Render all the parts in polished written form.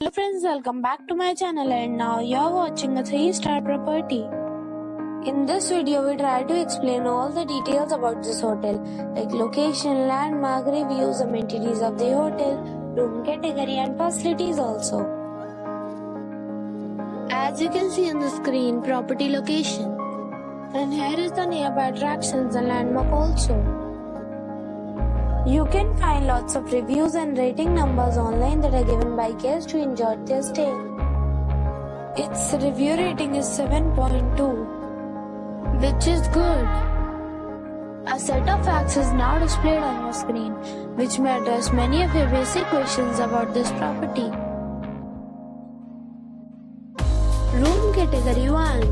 Hello friends, welcome back to my channel and now you're watching a 3-star property. In this video, we try to explain all the details about this hotel, like location, landmark, reviews, amenities of the hotel, room category and facilities also. As you can see on the screen, property location. And here is the nearby attractions and landmark also. You can find lots of reviews and rating numbers online that are given by guests who enjoyed their stay. Its review rating is 7.2, which is good. A set of facts is now displayed on your screen, which may address many of your basic questions about this property. Room category 1.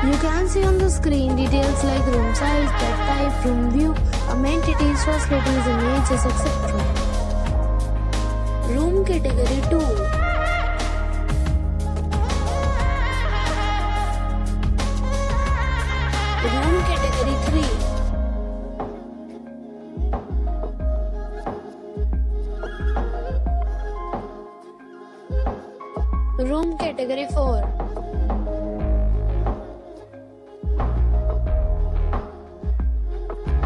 You can see on the screen details like room size, bed type, room view, amenities, facilities, images, etc. Room category 2. Room category 3. Room category 4.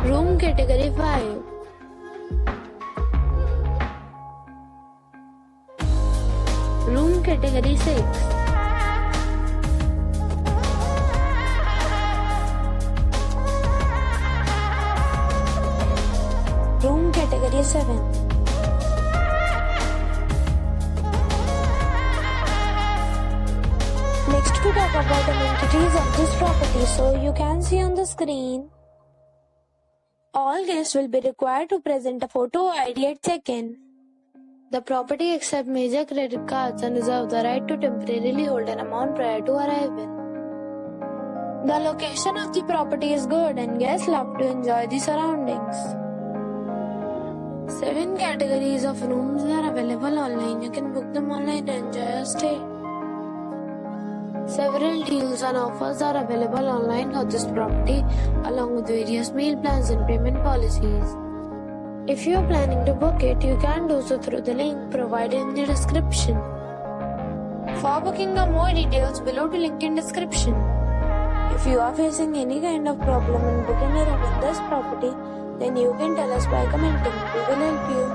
Room category 5. Room category 6. Room category 7. Next we talk about amenities of this property, so you can see on the screen. All guests will be required to present a photo ID at check-in. The property accepts major credit cards and reserves the right to temporarily hold an amount prior to arrival. The location of the property is good and guests love to enjoy the surroundings. 7 categories of rooms are available online. You can book them online and enjoy your stay. Several deals and offers are available online for this property, along with various meal plans and payment policies. If you are planning to book it, you can do so through the link provided in the description. For booking or more details, below the link in description. If you are facing any kind of problem in booking a room in this property, then you can tell us by commenting. We will help you.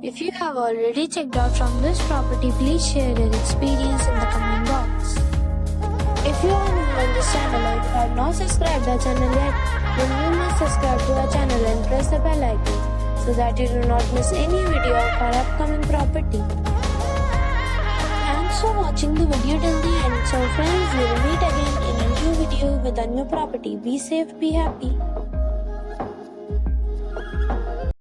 If you have already checked out from this property, please share your experience in the comment box. If you are new on this channel or you have not subscribed our channel yet, then you must subscribe to our channel and press the bell icon so that you do not miss any video of our upcoming property. Thanks for watching the video till the end. So friends, we will meet again in a new video with a new property. Be safe, be happy.